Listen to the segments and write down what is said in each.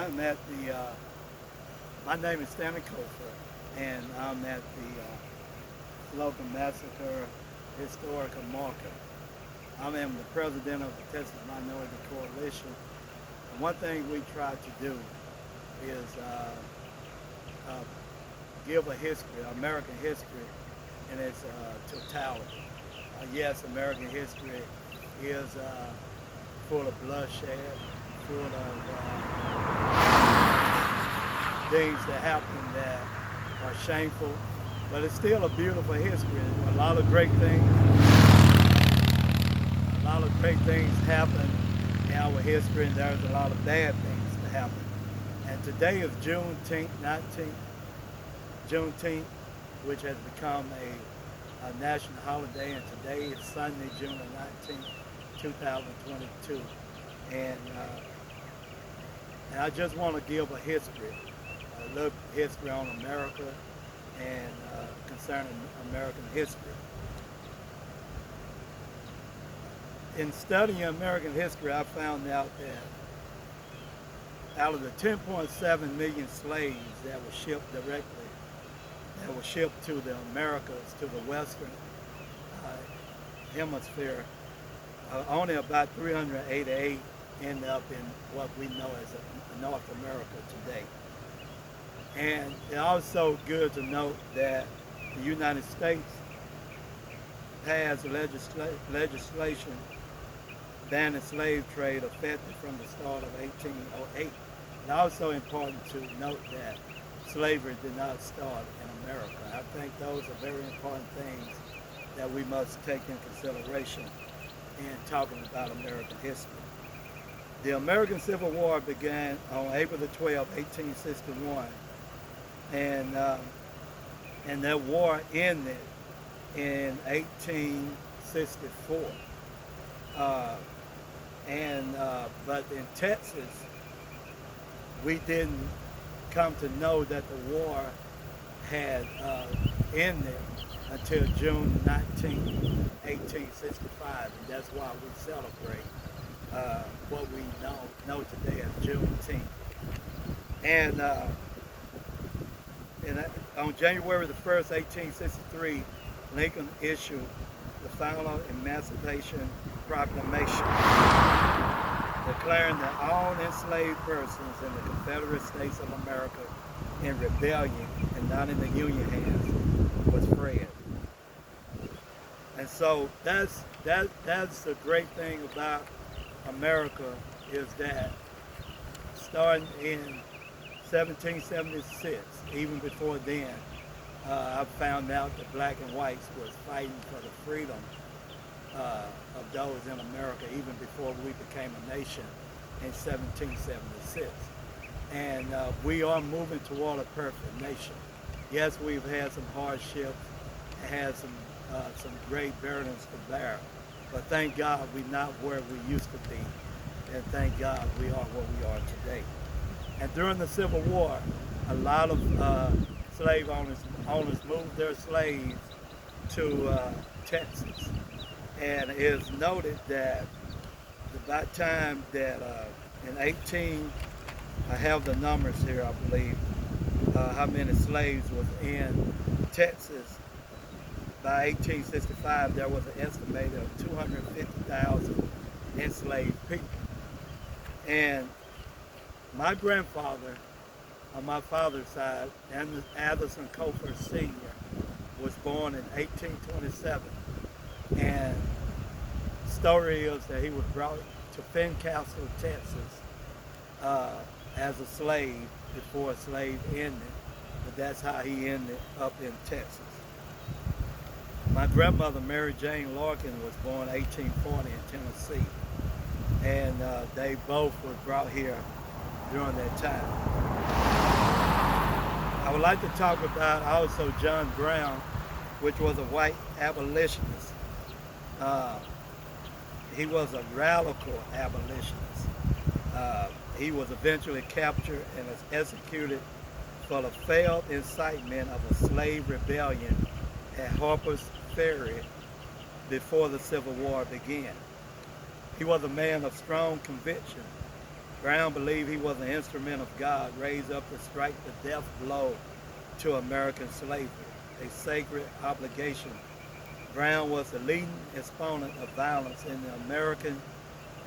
I'm at the, my name is Stanley Cofer, and I'm at the local massacre historical marker. I am the president of the Texas Minority Coalition. And one thing we try to do is give a history, American history, in its totality. Yes, American history is full of bloodshed, full of things that happen that are shameful, but it's still a beautiful history. A lot of great things happen in our history, and there's a lot of bad things that happen. And today is Juneteenth, which has become a national holiday, and today is Sunday, June the 19th, 2022. And I just want to give a history, a little history on America and concerning American history. In studying American history, I found out that out of the 10.7 million slaves that were shipped to the Americas, to the Western hemisphere, only about 388 end up in what we know as North America today. And it's also good to note that the United States has legislation banning slave trade effective from the start of 1808. And also important to note that slavery did not start in America. I think those are very important things that we must take in consideration in talking about American history. The American Civil War began on April the 12th, 1861, and that war ended in 1864. But in Texas, we didn't come to know that the war had ended until June 19, 1865, and that's why we celebrate what we know today as Juneteenth. And on January the 1st, 1863, Lincoln issued the final Emancipation Proclamation, declaring that all enslaved persons in the Confederate States of America in rebellion and not in the Union hands was freed. And so that's the great thing about America, is that starting in 1776, even before then, I found out that black and whites was fighting for the freedom of those in America even before we became a nation in 1776. And we are moving toward a perfect nation. Yes, we've had some hardships, had some great burdens to bear, but thank God we're not where we used to be, and thank God we are where we are today. And during the Civil War, a lot of slave owners moved their slaves to Texas. And it is noted that by the time that I have the numbers here, I believe, how many slaves was in Texas. By 1865, there was an estimated of 250,000 enslaved people. And my grandfather, on my father's side, Addison Cofer Sr., was born in 1827. And the story is that he was brought to Fincastle, Texas, as a slave before a slave ended. But that's how he ended up in Texas. My grandmother, Mary Jane Larkin, was born 1840 in Tennessee. And they both were brought here during that time. I would like to talk about also John Brown, which was a white abolitionist. He was a radical abolitionist. He was eventually captured and was executed for the failed incitement of a slave rebellion at Harper's Ferry before the Civil War began. He was a man of strong conviction Brown believed he was an instrument of God raised up to strike the death blow to American slavery, a sacred obligation. Brown was the leading exponent of violence in the American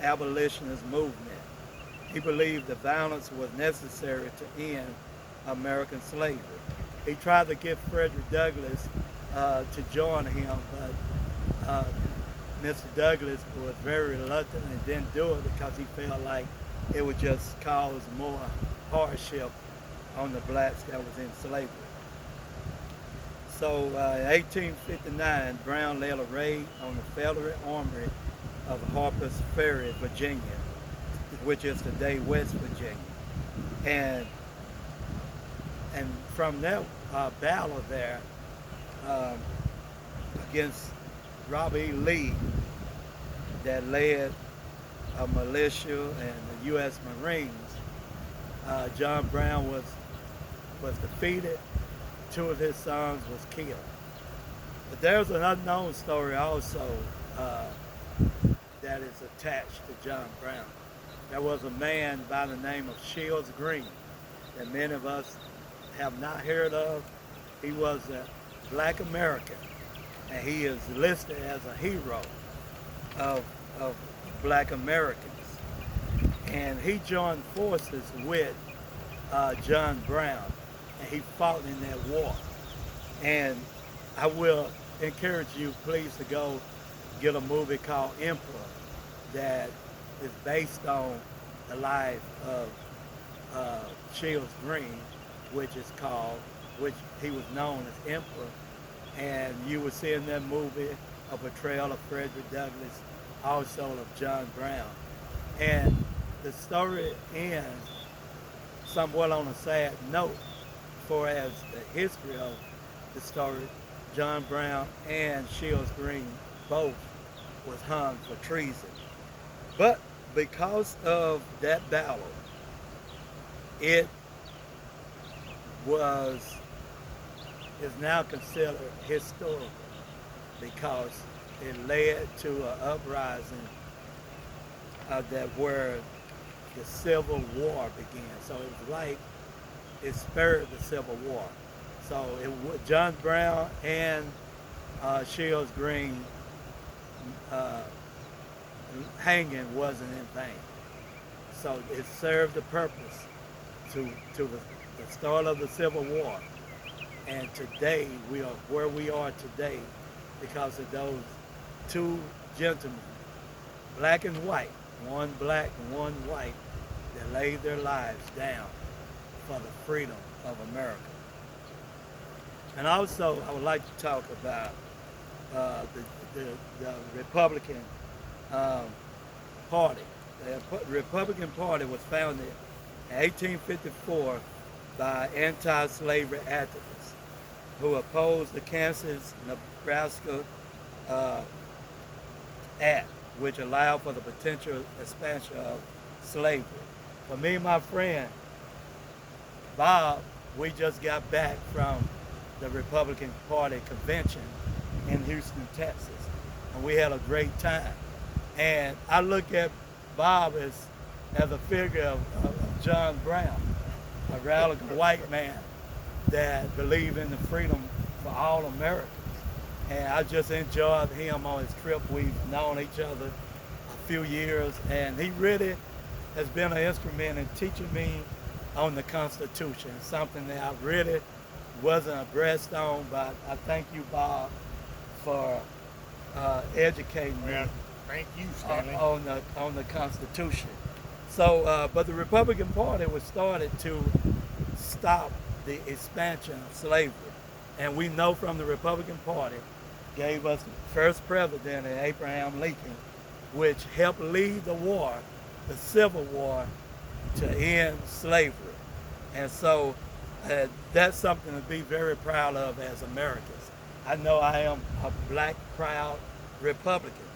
abolitionist movement. He believed the violence was necessary to end American slavery. He tried to get Frederick Douglass to join him, but Mr. Douglass was very reluctant and didn't do it because he felt like it would just cause more hardship on the blacks that was in slavery. So in 1859, Brown led a raid on the Federal Armory of Harper's Ferry, Virginia, which is today West Virginia. And from that battle there against Robert E. Lee, that led a militia and the U.S. Marines, John Brown was defeated. 2 of his sons was killed. But there's an unknown story also that is attached to John Brown. There was a man by the name of Shields Green that many of us have not heard of. He was a black American, and he is listed as a hero of black Americans. And he joined forces with John Brown, and he fought in that war. And I will encourage you, please, to go get a movie called Emperor that is based on the life of Shields Green, which he was known as Emperor. And you will see in that movie a portrayal of Frederick Douglass, also of John Brown. And the story ends somewhat on a sad note, for as the history of the story, John Brown and Shields Green both was hung for treason. But because of that battle, it is now considered historical because it led to an uprising that where the Civil War began. So it was like it spurred the Civil War. So John Brown and Shields Green hanging wasn't in vain. So it served the purpose to the start of the Civil War. And today we are where we are today because of those 2 gentlemen, black and white, one black and one white, that laid their lives down for the freedom of America. And also, I would like to talk about the Republican Party. The Republican Party was founded in 1854 by anti-slavery activists who opposed the Kansas-Nebraska Act, which allowed for the potential expansion of slavery. For me and my friend, Bob, we just got back from the Republican Party convention in Houston, Texas, and we had a great time. And I look at Bob as a figure of John Brown, a radical white man that believed in the freedom for all Americans. And I just enjoyed him on his trip. We've known each other a few years, and he really has been an instrument in teaching me on the Constitution, something that I really wasn't abreast on, but I thank you, Bob, for educating me. Thank you, Stanley. On the Constitution. So, but the Republican Party was started to stop the expansion of slavery. And we know from the Republican Party gave us the first president, Abraham Lincoln, which helped lead the war, the Civil War, to end slavery. And so that's something to be very proud of as Americans. I know I am a black, proud Republican.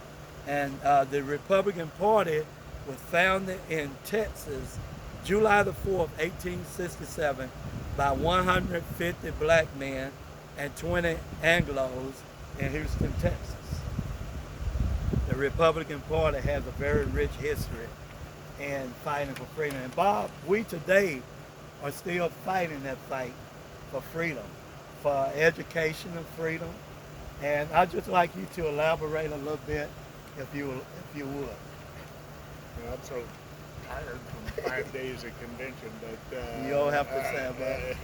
And the Republican Party was founded in Texas, July the 4th, 1867, by 150 black men and 20 Anglos in Houston, Texas. The Republican Party has a very rich history and fighting for freedom. And Bob, we today are still fighting that fight for freedom, for education and freedom. And I'd just like you to elaborate a little bit, if you would. I'm so tired from 5 days of convention, but You don't have to say about it.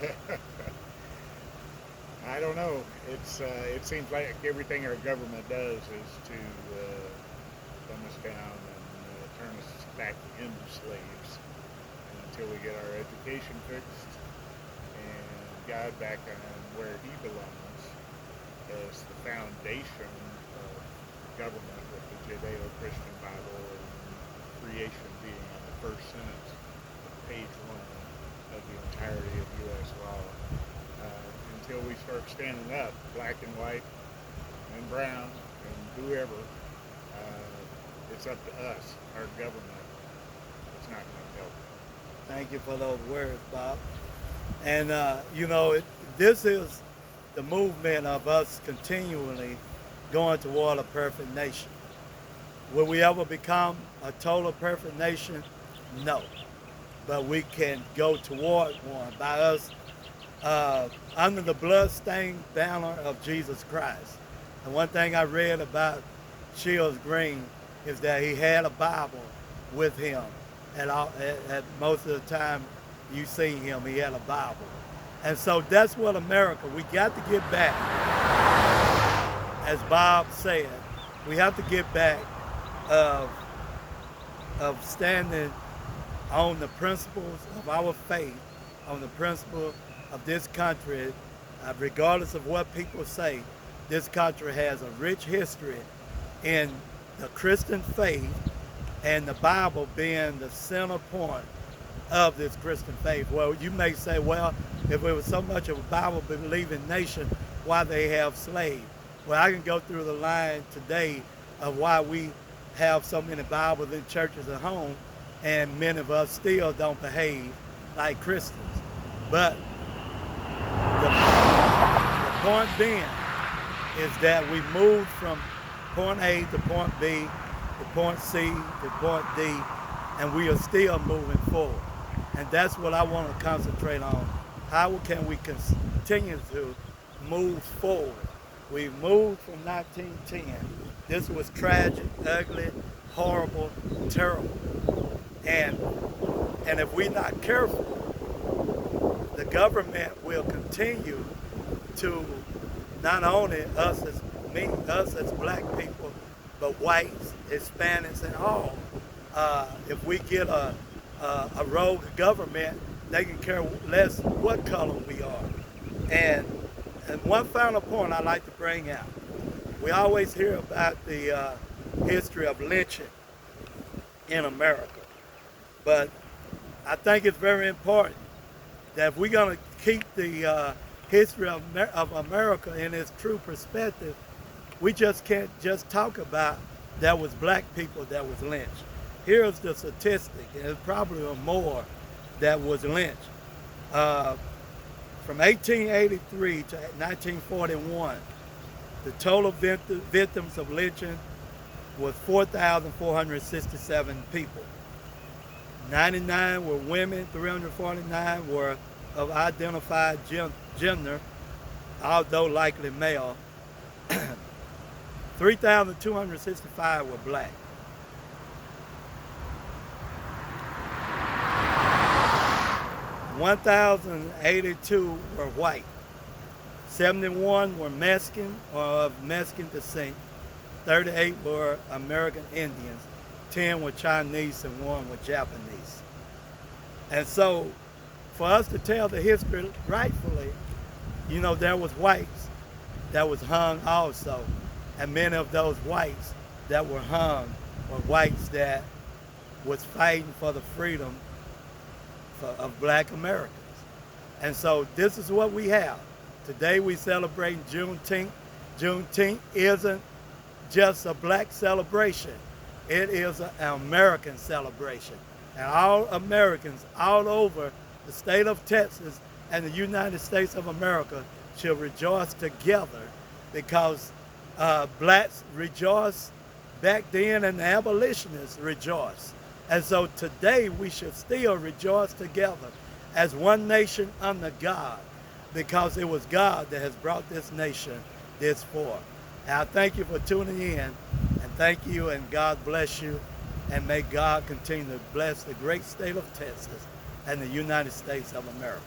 I don't know. It seems like everything our government does is to dumb us down and turn us back into slaves until we get our education fixed and God back on where He belongs as the foundation of government with the Judeo-Christian Bible and creation being on the first sentence of page 1 of the entirety of U.S. law. Until we start standing up, black and white and brown and whoever, it's up to us, our government. It's not going to help. Thank you for those words, Bob. And, this is the movement of us continually going toward a perfect nation. Will we ever become a total perfect nation? No. But we can go toward one by us under the blood-stained banner of Jesus Christ. And one thing I read about Shields Green is that he had a Bible with him. And at most of the time you see him, he had a Bible. And so that's what America, we got to get back. As Bob said, we have to get back of standing on the principles of our faith, on the principle of this country, regardless of what people say. This country has a rich history in the Christian faith and the Bible being the center point of this Christian faith. Well, you may say, well, if it was so much of a Bible-believing nation, why they have slaves? Well, I can go through the line today of why we have so many Bibles in churches at home, and many of us still don't behave like Christians. But the point being is that we moved from point A to point B, to point C, to point D, and we are still moving forward. And that's what I want to concentrate on. How can we continue to move forward? We moved from 1910. This was tragic, ugly, horrible, terrible. And if we're not careful, the government will continue to not only us as black people, but whites, Hispanics, and all. If we get a rogue government, they can care less what color we are. And one final point I'd like to bring out. We always hear about the history of lynching in America. But I think it's very important that if we're going to keep the history of America in its true perspective, we just can't just talk about that was black people that was lynched. Here's the statistic, and it's probably more that was lynched. From 1883 to 1941, the total victims of lynching was 4,467 people. 99 were women, 349 were of identified gender, although likely male. 3,265 were black. 1,082 were white. 71 were Mexican or of Mexican descent. 38 were American Indians. 10 were Chinese and 1 were Japanese. And so for us to tell the history rightfully, there was whites that was hung also. And many of those whites that were hung were whites that was fighting for the freedom of black Americans. And so this is what we have. Today we celebrate Juneteenth. Juneteenth isn't just a black celebration. It is an American celebration. And all Americans all over the state of Texas and the United States of America should rejoice together, because blacks rejoiced back then and the abolitionists rejoiced. And so today we should still rejoice together as one nation under God, because it was God that has brought this nation this far. And I thank you for tuning in, and thank you, and God bless you, and may God continue to bless the great state of Texas and the United States of America.